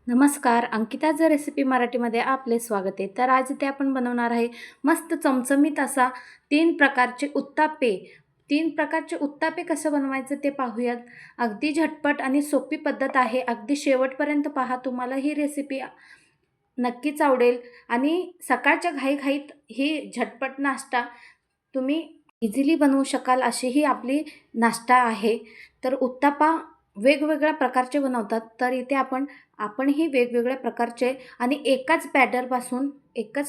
नमस्कार, अंकिताचं रेसिपी मराठीमध्ये आपले स्वागत आहे. तर आज इथे आपण बनवणार आहे मस्त चमचमीत असा 3 प्रकारचे उत्तापे. 3 प्रकारचे उत्तापे कसं बनवायचं ते पाहूयात. अगदी झटपट आणि सोपी पद्धत आहे. अगदी शेवटपर्यंत पहा. तुम्हाला ही रेसिपी नक्कीच आवडेल आणि सकाळच्या घाईघाईत ही झटपट नाश्ता तुम्ही इझिली बनवू शकाल अशी ही आपली नाश्ता आहे. तर उत्तापा वेगवेगळ्या प्रकारचे बनवतात. तर इथे आपणही वेगवेगळ्या प्रकारचे आणि एकाच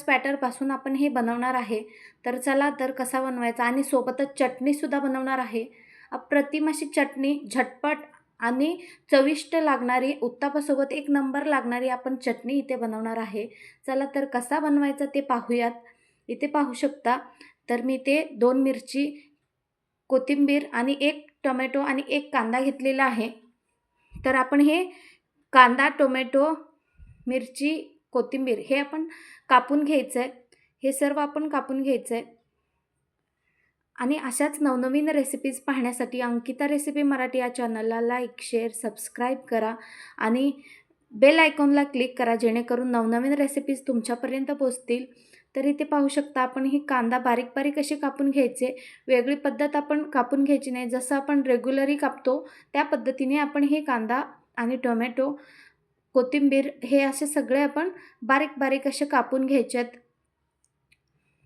बॅटरपासून आपण हे बनवणार आहे. तर चला तर कसा बनवायचा आणि सोबतच चटणीसुद्धा बनवणार आहे. अप्रतिम अशी चटणी झटपट आणि चविष्ट लागणारी उत्तापासोबत एक नंबर लागणारी आपण चटणी इथे बनवणार आहे. चला तर कसा बनवायचा ते पाहूयात. इथे पाहू शकता तर मी इथे 2 मिरची, कोथिंबीर आणि 1 टोमॅटो आणि 1 कांदा घेतलेला आहे. तर आपण हे कांदा, टोमॅटो, मिरची, कोथिंबीर हे आपण कापून घ्यायचं आहे. हे सर्व आपण कापून घ्यायचं आहे. आणि अशाच नवनवीन रेसिपीज पाहण्यासाठी अंकिता रेसिपी मराठी या चॅनलला लाईक, शेअर, सबस्क्राईब करा आणि बेल आयकॉनला क्लिक करा जेणेकरून नवनवीन रेसिपीज तुमच्यापर्यंत पोहोचतील. तर इथे पाहू शकता आपण ही कांदा बारीक बारीक असे कापून घ्यायचे. वेगळी पद्धत आपण कापून घ्यायची नाही. जसं आपण रेग्युलरी कापतो त्या पद्धतीने आपण हे कांदा आणि टोमॅटो, कोथिंबीर हे असे सगळे आपण बारीक बारीक असे कापून घ्यायचे आहेत.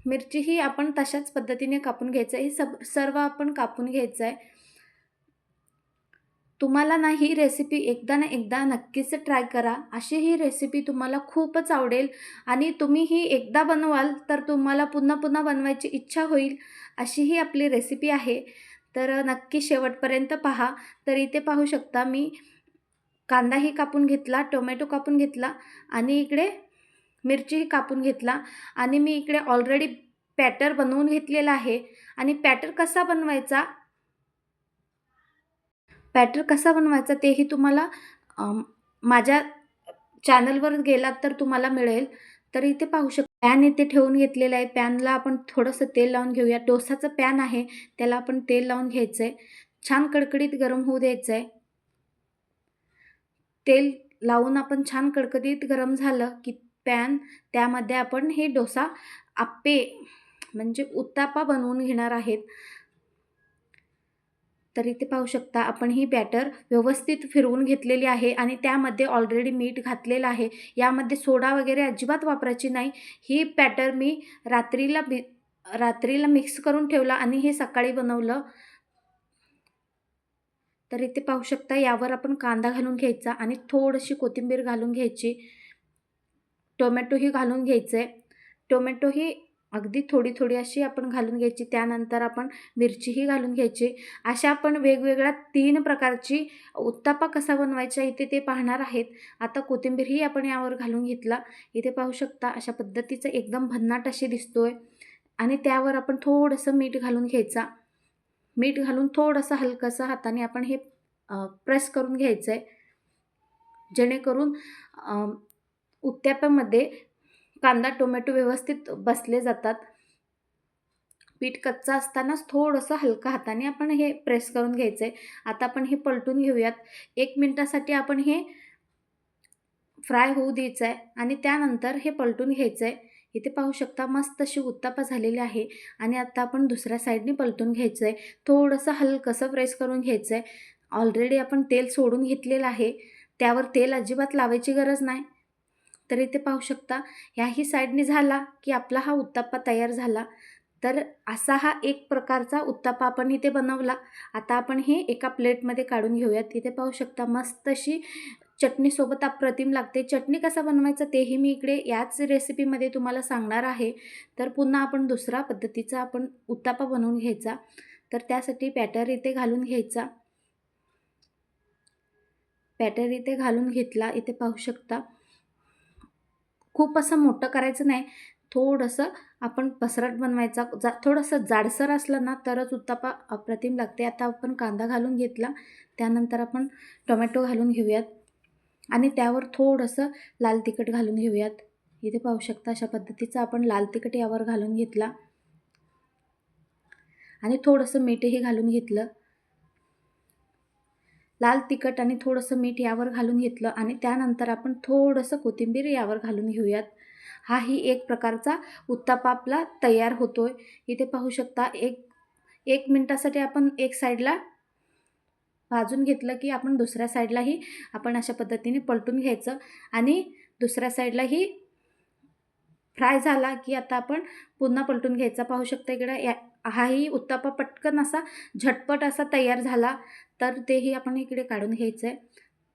मिरचीही आपण तशाच पद्धतीने कापून घ्यायचं आहे. हे सर्व आपण कापून घ्यायचं आहे. तुम्हाला ना ही रेसिपी एकदा ना एकदा नक्कीच ट्राय करा. अशी ही रेसिपी तुम्हाला खूपच आवडेल आणि तुम्ही ही एकदा बनवाल तर तुम्हाला पुन्हा पुन्हा बनवायची इच्छा होईल. अशी ही आपली रेसिपी आहे. तर नक्की शेवटपर्यंत पहा. तर इथे पाहू शकता मी कांदाही कापून घेतला, टोमॅटो कापून घेतला आणि इकडे मिरचीही कापून घेतला आणि मी इकडे ऑलरेडी बॅटर बनवून घेतलेला आहे. आणि बॅटर कसा बनवायचा तेही तुम्हाला माझ्या चॅनलवर गेलात तर तुम्हाला मिळेल. तर इथे पाहू शकता पॅन इथे ठेवून घेतलेला आहे. पॅनला आपण थोडंसं तेल लावून घेऊया. डोसाचं पॅन आहे त्याला आपण तेल लावून घ्यायचं आहे. छान कडकडीत गरम होऊ द्यायचं आहे. तेल लावून आपण छान कडकडीत गरम झालं की त्यामध्ये आपण हे डोसा आप्पे म्हणजे उत्तापा बनवून घेणार आहेत. तर इथे पाहू शकता आपण ही बॅटर व्यवस्थित फिरवून घेतलेली आहे आणि त्यामध्ये ऑलरेडी मीठ घातलेलं आहे. यामध्ये सोडा वगैरे अजिबात वापरायची नाही. ही बॅटर मी रात्रीला मिक्स करून ठेवला आणि हे सकाळी बनवलं. तर इथे पाहू शकता यावर आपण कांदा घालून घ्यायचा आणि थोडीशी कोथिंबीर घालून घ्यायची. टोमॅटोही घालून घ्यायचे. टोमॅटोही अगदी थोडी अशी आपण घालून घ्यायची. त्यानंतर आपण मिरचीही घालून घ्यायची. अशा आपण वेगवेगळ्या 3 प्रकारची उत्तापा कसा बनवायचा इथे ते पाहणार आहेत. आता कोथिंबीरही आपण यावर घालून घेतला. इथे पाहू शकता अशा पद्धतीचं एकदम भन्नाट अशी दिसतोय आणि त्यावर आपण थोडंसं मीठ घालून घ्यायचा. मीठ घालून थोडंसं हलकंसं हाताने आपण हे प्रेस करून घ्यायचं आहे. जेणेकरून उत्तप्यामध्ये कांदा, टोमॅटो व्यवस्थित बसले जातात. पीठ कच्चं असतानाच थोडंसं हलकं हाताने आपण हे प्रेस करून घ्यायचं आहे. आता आपण हे पलटून घेऊयात. 1 मिनिटासाठी आपण हे फ्राय होऊ द्यायचं आहे आणि त्यानंतर हे पलटून घ्यायचं आहे. इथे पाहू शकता मस्त अशी उत्तप्पा झालेली आहे आणि आता आपण दुसऱ्या साईडने पलटून घ्यायचं आहे. थोडंसं हलकंसं प्रेस करून घ्यायचं आहे. ऑलरेडी आपण तेल सोडून घेतलेलं आहे. त्यावर तेल अजिबात लावायची गरज नाही. तर इथे पाहू शकता ह्याही साईडने झाला की आपला हा उत्तप्पा तयार झाला. तर असा हा एक प्रकारचा उत्तप्पा आपण इथे बनवला. आता आपण हे एका प्लेटमध्ये काढून घेऊयात. इथे पाहू शकता मस्त अशी चटणीसोबत अप्रतिम लागते. चटणी कसा बनवायचा तेही मी इकडे याच रेसिपीमध्ये तुम्हाला सांगणार आहे. तर पुन्हा आपण दुसरा पद्धतीचा आपण उत्तप्पा बनवून घ्यायचा. तर त्यासाठी बॅटर इथे घालून घ्यायचा. बॅटर इथे घालून घेतला. इथे पाहू शकता खूप असं मोठं करायचं नाही. थोडंसं आपण पसरट बनवायचा. थोडंसं जाडसर असलं ना तरच उत्तप्पा अप्रतिम लागते. आता आपण कांदा घालून घेतला. त्यानंतर आपण टोमॅटो घालून घेऊयात आणि त्यावर थोडंसं लाल तिखट घालून घेऊयात. इथे पाहू शकता अशा पद्धतीचं आपण लाल तिखट यावर घालून घेतला आणि थोडंसं मीठही घालून घेतलं. लाल तिखट आणि थोडंसं मीठ यावर घालून घेतलं आणि त्यानंतर आपण थोडंसं कोथिंबीर यावर घालून घेऊयात. हाही एक प्रकारचा उत्तप्पा आपला तयार होतोय. इथे पाहू शकता एक मिनिटासाठी आपण एक साईडला भाजून घेतलं की आपण दुसऱ्या साईडलाही आपण अशा पद्धतीने पलटून घ्यायचं आणि दुसऱ्या साईडलाही फ्राय झाला की आता आपण पुन्हा पलटून घ्यायचा. पाहू शकता इकडे हाही उत्तप्पा पटकन असा झटपट असा तयार झाला, तर तेही आपण इकडे काढून घ्यायचं आहे.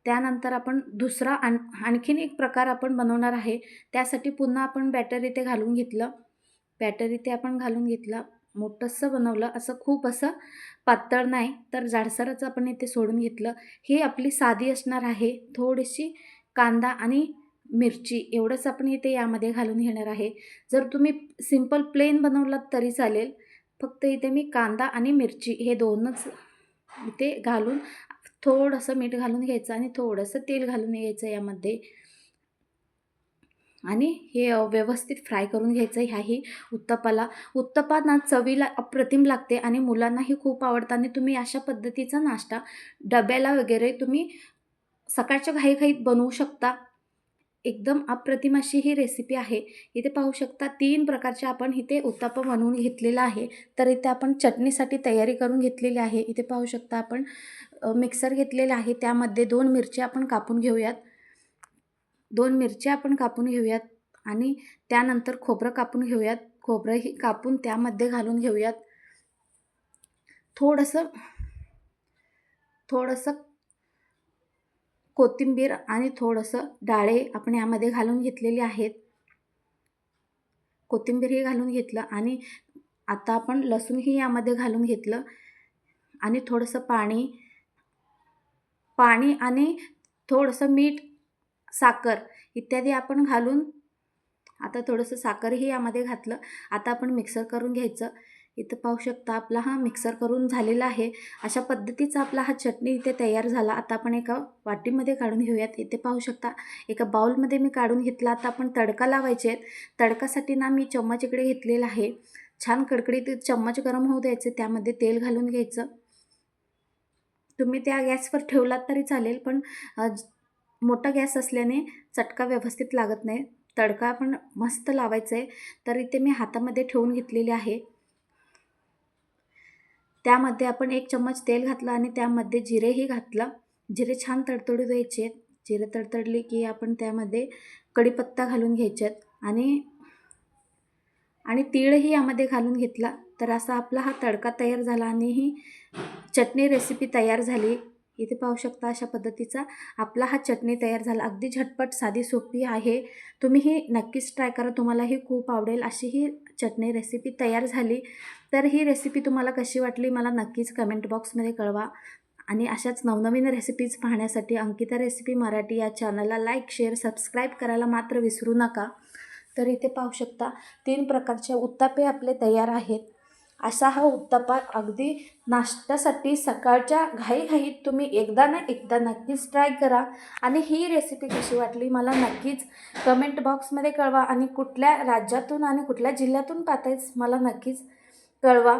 त्यानंतर आपण दुसरा आणखीन एक प्रकार आपण बनवणार आहे. त्यासाठी पुन्हा आपण बॅटर इथे घालून घेतलं. बॅटर इथे आपण घालून घेतलं. मोठंसं बनवलं, असं खूप असं पातळ नाही, तर जाडसरच आपण इथे सोडून घेतलं. ही आपली साधी असणार आहे. थोडीशी कांदा आणि मिरची एवढंच आपण इथे यामध्ये घालून घेणार आहे. जर तुम्ही सिंपल प्लेन बनवलात तरी चालेल. फक्त इथे मी कांदा आणि मिरची हे दोनच इथे घालून थोडंसं मीठ घालून घ्यायचं आणि थोडंसं तेल घालून घ्यायचं यामध्ये आणि हे व्यवस्थित फ्राय करून घ्यायचं ह्याही उत्तप्पाला. उत्तप्पा ना चवीला अप्रतिम लागते आणि मुलांनाही खूप आवडतं आणि तुम्ही अशा पद्धतीचा नाश्ता डब्याला वगैरे तुम्ही सकाळच्या घाईघाईत बनवू शकता. एकदम अप्रतिम अशी ही रेसिपी आहे. इथे पाहू शकता 3 प्रकारचे आपण इथे उत्तप्पा बनवून घेतलेला आहे. तर इथे आपण चटणीसाठी तयारी करून घेतलेली आहे. इथे पाहू शकता आपण मिक्सर घेतलेला आहे. त्यामध्ये 2 मिरच्या आपण कापून घेऊयात. 2 मिरच्या आपण कापून घेऊयात आणि त्यानंतर खोबरं कापून घेऊयात. खोबरंही कापून त्यामध्ये घालून घेऊयात. थोडंसं कोथिंबीर आणि थोडंसं डाळे आपण यामध्ये घालून घेतलेली आहेत. कोथिंबीरही घालून घेतलं आणि आता आपण लसूणही यामध्ये घालून घेतलं आणि थोडंसं पाणी आणि थोडंसं मीठ, साखर इत्यादी आपण घालून आता थोडंसं साखरही यामध्ये घातलं. आता आपण मिक्सर करून घ्यायचं. इथं पाहू शकता आपला हा मिक्सर करून झालेला आहे. अशा पद्धतीचा आपला हा चटणी इथे तयार झाला. आता आपण एका वाटीमध्ये काढून घेऊयात. इथे पाहू शकता एका बाउलमध्ये मी काढून घेतला. आता आपण तडका लावायचे आहेत. तडकासाठी ना मी चम्मच इकडे घेतलेला आहे. छान कडकडीत चम्मच गरम होऊ द्यायचे. त्यामध्ये तेल घालून घ्यायचं. तुम्ही त्या गॅसवर ठेवलात तरी चालेल, पण मोठा गॅस असल्याने चटका व्यवस्थित लागत नाही. तडका आपण मस्त लावायचा आहे. तर इथे मी हातामध्ये ठेवून घेतलेली आहे. त्यामध्ये आपण 1 चम्मच तेल घातलं आणि त्यामध्ये जिरेही घातलं. जिरे छान तडतडू द्यायचे. जिरे तडतडले की आपण त्यामध्ये कढीपत्ता घालून घ्यायच्यात आणि तीळही यामध्ये घालून घेतला. तर असा आपला हा तडका तयार झाला आणि ही चटणी रेसिपी तयार झाली. इथे पाहू शकता अशा पद्धतीचा आपला हा चटणी तयार झाला. अगदी झटपट, साधी, सोपी आहे. तुम्ही ही नक्कीच ट्राय करा. तुम्हालाही खूप आवडेल अशी ही चटणी रेसिपी तयार झाली. तर ही रेसिपी तुम्हाला कशी वाटली मला नक्कीच कमेंट बॉक्समध्ये कळवा आणि अशाच नवनवीन रेसिपीज पाहण्यासाठी अंकिता रेसिपी मराठी या चॅनलला लाईक, शेअर, सबस्क्राईब करायला मात्र विसरू नका. तर इथे पाहू शकता 3 प्रकारचे उत्तप्पे आपले तयार आहेत. असा हा उत्तप्पा अगदी नाश्त्यासाठी सकाळच्या घाईघाईत तुम्ही एकदा ना एकदा नक्कीच ट्राय करा आणि ही रेसिपी कशी वाटली मला नक्कीच कमेंट बॉक्समध्ये कळवा आणि कुठल्या राज्यातून आणि कुठल्या जिल्ह्यातून पाहतायच मला नक्कीच कळवा.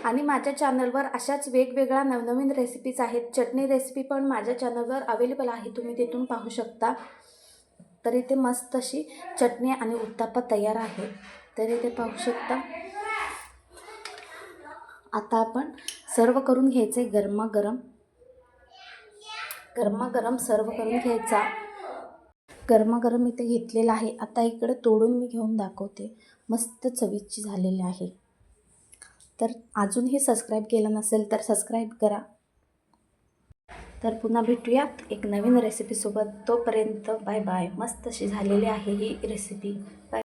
आणि माझ्या चॅनलवर अशाच वेगवेगळ्या नवनवीन रेसिपीज आहेत. चटणी रेसिपी पण माझ्या चॅनलवर अवेलेबल आहे. तुम्ही तिथून पाहू शकता. तर इथे मस्त अशी चटणी आणि उत्तप्पा तयार आहे. तर इथे पाहू शकता. आता आपण सर्व करून घ्यायचे. गरमागरम सर्व करून घ्यायचा. गरमागरम इथे घेतलेला आहे. आता इकडे तोडून मी घेऊन दाखवते. मस्त चविष्ट झालेले आहे. तर अजूनही सबस्क्राईब केलं नसेल तर सबस्क्राईब करा. तर पुन्हा भेटूयात एक नवीन रेसिपीसोबत. तोपर्यंत बाय बाय. मस्त अशी झालेली आहे ही रेसिपी. बाय.